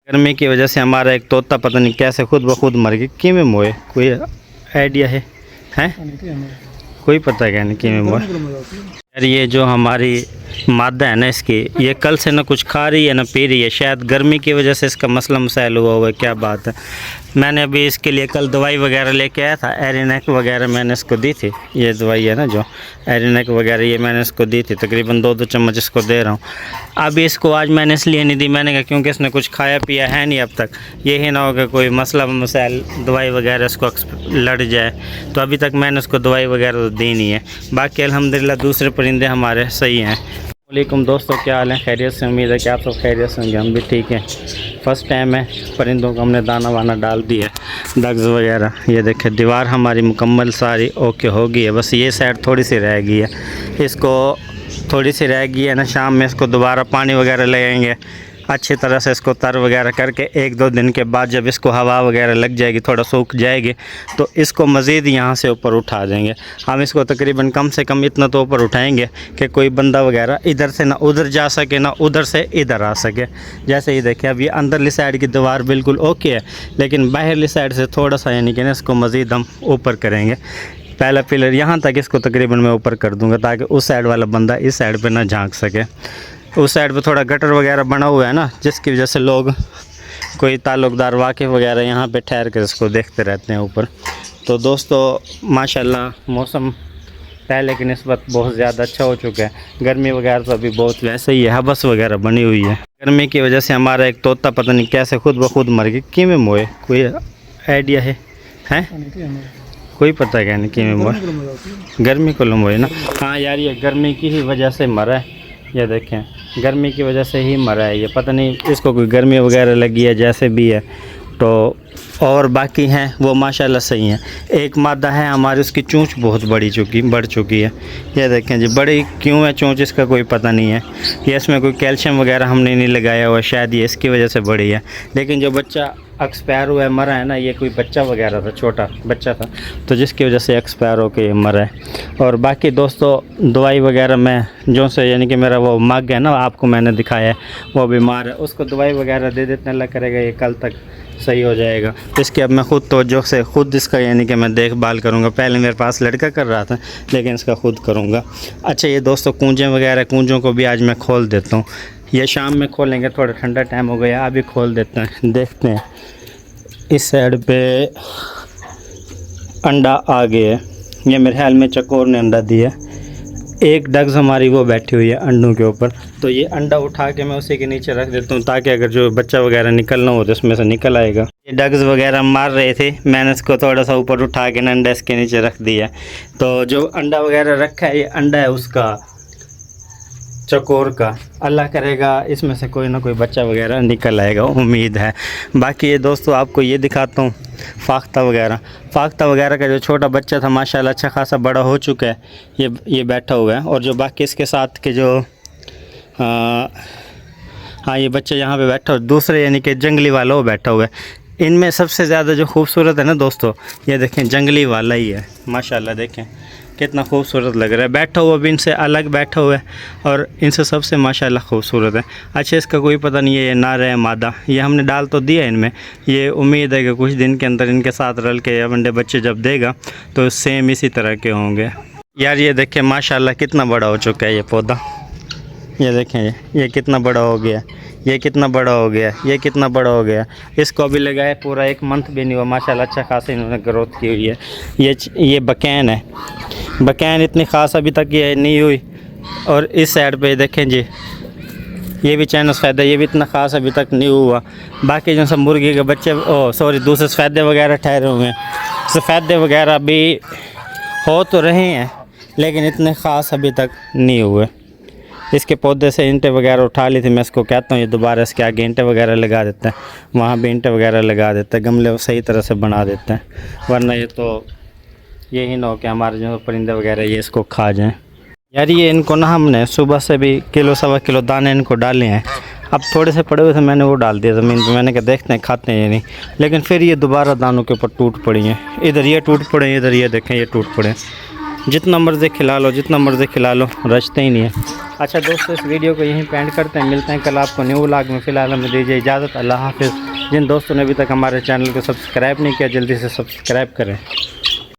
गर्मी की वजह से हमारा एक तोता पता नहीं कैसे खुद ब खुद मर गया। किमें मोए कोई आइडिया है? कोई पता क्या नहीं किमें मोए। यार ये जो हमारी मादा है ना इसकी, ये कल से ना कुछ खा रही है ना पी रही है। शायद गर्मी की वजह से इसका मसला मसाइल हुआ है, क्या बात है। मैंने अभी इसके लिए कल दवाई वगैरह लेके आया था। एरिनेक वगैरह मैंने इसको दी थी। ये दवाई है ना जो एरिनेक वगैरह, ये मैंने इसको दी थी। तकरीबन 2-2 चम्मच इसको दे रहा हूँ। अभी इसको आज मैंने इसलिए नहीं दी, मैंने कहा क्योंकि इसने कुछ खाया पिया है नहीं अब तक, यही ना हो कि कोई मसला मसाइल दवाई वगैरह इसको लड़ जाए। तो अभी तक मैंने उसको दवाई वगैरह तो दी नहीं है। बाकी अल्हम्दुलिल्लाह दूसरे परिंदे हमारे सही हैं। वालेकुम दोस्तों, क्या हाल है? खैरियत से? उम्मीद है कि आप सब खैरियत से होंगे। हम भी ठीक हैं। फ़र्स्ट टाइम है परिंदों को हमने दाना वाना डाल दिया, डग्स वगैरह। ये देखें दीवार हमारी मुकम्मल सारी ओके हो गई है, बस ये साइड थोड़ी सी रह गई है। इसको थोड़ी सी रह गई है ना, शाम में इसको दोबारा पानी वगैरह लगाएंगे अच्छी तरह से। इसको तर वगैरह करके 1-2 दिन के बाद जब इसको हवा वगैरह लग जाएगी, थोड़ा सूख जाएगी, तो इसको मज़ीद यहाँ से ऊपर उठा देंगे। हम इसको तकरीबन कम से कम इतना तो ऊपर उठाएंगे कि कोई बंदा वगैरह इधर से ना उधर जा सके, ना उधर से इधर आ सके। जैसे ये देखिए अब ये अंदरली साइड की दीवार बिल्कुल ओके है, लेकिन बाहरली साइड से थोड़ा सा यानी कि ना इसको मज़ीद हम ऊपर करेंगे। पहला पिलर यहाँ तक इसको तकरीबन मैं ऊपर कर दूँगा ताकि उस साइड वाला बंदा इस साइड पर ना झाँक सके। उस साइड पे थोड़ा गटर वगैरह बना हुआ है ना, जिसकी वजह से लोग कोई ताल्लुक़दार वाकिफ़ वगैरह यहाँ पे ठहर कर इसको देखते रहते हैं ऊपर। तो दोस्तों माशाल्लाह मौसम पहले की निस्बत बहुत ज़्यादा अच्छा हो चुका है। गर्मी वगैरह तो अभी बहुत वैसे ही है, हबस वगैरह बनी हुई है। गर्मी की वजह से हमारा एक तोता पता नहीं कैसे खुद ब खुद मर गया। किमें मोए कोई आइडिया है? कोई पता क्या नहीं किमें मोए। गर्मी को लमोए ना। हाँ यार ये गर्मी की ही वजह से मरा है। ये देखें गर्मी की वजह से ही मरा है ये, पता नहीं इसको कोई गर्मी वगैरह लगी है जैसे भी है। तो और बाकी हैं वो माशाल्लाह सही हैं। एक मादा है हमारी, उसकी चोंच बहुत बढ़ चुकी है। ये देखें जी, बड़ी क्यों है चोंच इसका कोई पता नहीं है। ये इसमें कोई कैल्शियम वगैरह हमने नहीं लगाया हुआ, शायद ये इसकी वजह से बड़ी है। लेकिन जो बच्चा एक्सपायर हुआ है मरा है ना, ये कोई बच्चा वगैरह था, छोटा बच्चा था, तो जिसकी वजह से एक्सपायर होकर ये मरा है। और बाकी दोस्तों दवाई वगैरह मैं जो से यानी कि मेरा वो मग है ना, आपको मैंने दिखाया है, वो बीमार है, उसको दवाई वगैरह दे देते अल्लाह करेगा ये कल तक सही हो जाएगा। इसकी अब मैं ख़ुद तवज्जो से खुद इसका यानी कि मैं देखभाल करूँगा। पहले मेरे पास लड़का कर रहा था, लेकिन इसका खुद करूँगा। अच्छा ये दोस्तों कूंजें वगैरह, कूंजों को भी आज मैं खोल देता हूँ। ये शाम में खोलेंगे, थोड़ा ठंडा टाइम हो गया, अभी खोल देते हैं। देखते हैं इस साइड पे अंडा आ गया है। ये मेरे ख्याल में चकोर ने अंडा दिया। एक डग्स हमारी वो बैठी हुई है अंडों के ऊपर, तो ये अंडा उठा के मैं उसी के नीचे रख देता हूँ ताकि अगर जो बच्चा वगैरह निकलना हो तो इसमें से निकल आएगा। ये डग्स वगैरह मार रहे थे, मैंने इसको थोड़ा सा ऊपर उठा के अंडा इसके नीचे रख दिया। तो जो अंडा वगैरह रखा है ये अंडा है उसका चकोर का। अल्लाह करेगा इसमें से कोई ना कोई बच्चा वगैरह निकल आएगा, उम्मीद है। बाकी ये दोस्तों आपको ये दिखाता हूँ फाख्ता वगैरह का जो छोटा बच्चा था माशाल्लाह अच्छा खासा बड़ा हो चुका है। ये बैठा हुआ है, और जो बाकी इसके साथ के जो हाँ ये बच्चा यहाँ पे बैठा हुआ, दूसरे यानी कि जंगली वाला वो बैठा हुआ है। इनमें सबसे ज़्यादा जो खूबसूरत है ना दोस्तों, ये देखें जंगली वाला ही है माशाल्लाह। देखें कितना खूबसूरत लग रहा है, बैठा हुआ भी इनसे अलग बैठा हुआ है, और इनसे सबसे माशाल्लाह खूबसूरत है। अच्छा इसका कोई पता नहीं है ये नार है मादा, ये हमने डाल तो दिया इनमें। ये उम्मीद है कि कुछ दिन के अंदर इनके साथ रल के अंडे बच्चे जब देगा तो सेम इसी तरह के होंगे। यार ये देखें माशाल्लाह कितना बड़ा हो चुका है ये पौधा। ये देखें ये कितना बड़ा हो गया, ये कितना बड़ा हो गया, ये कितना बड़ा हो गया। इसको अभी लगाए पूरा 1 मंथ भी नहीं हुआ, माशाल्लाह अच्छा खासा इन्होंने ग्रोथ की हुई है। ये बकैन है, बकैन इतनी ख़ास अभी तक ये नहीं हुई। और इस साइड पे देखें जी, ये भी चाइना सफ़ेदा, ये भी इतना ख़ास अभी तक नहीं हुआ। बाकी जो सब मुर्गी के बच्चे दूसरे सफ़ेदे वगैरह ठहरे हुए हैं। सफ़ेदे वगैरह भी हो तो रहे हैं, लेकिन इतने ख़ास अभी तक नहीं हुए। इसके पौधे से ईंटें वगैरह उठा ली थी, मैं इसको कहता हूँ ये दोबारा इसके आगे ईंटें वगैरह लगा देते हैं, वहाँ भी ईंटें वगैरह लगा देते हैं, गमले सही तरह से बना देते हैं, वरना ये तो यही ना हो कि हमारे जो परिंदे वगैरह ये इसको खा जाएं। यार ये इनको ना हमने सुबह से भी 1-1.25 किलो दाने इनको डाले हैं। अब थोड़े से पड़े हुए थे, मैंने वो डाल दिया ज़मीन पे, मैंने कहा देखते हैं खाते हैं या नहीं। लेकिन फिर ये दोबारा दानों के ऊपर टूट पड़ी हैं, इधर ये टूट पड़े, इधर ये देखें ये टूट पड़े। जितना मर्ज़ी खिला लो, जितना मर्ज़ी खिला लो, रचते ही नहीं है। अच्छा दोस्तों, इस वीडियो को यहीं पे एंड करते हैं, मिलते हैं कल आपको न्यू व्लॉग में। फ़िलहाल हमें दीजिए इजाज़त, अल्लाह हाफ़िज़। जिन दोस्तों ने अभी तक हमारे चैनल को सब्सक्राइब नहीं किया, जल्दी से सब्सक्राइब करें।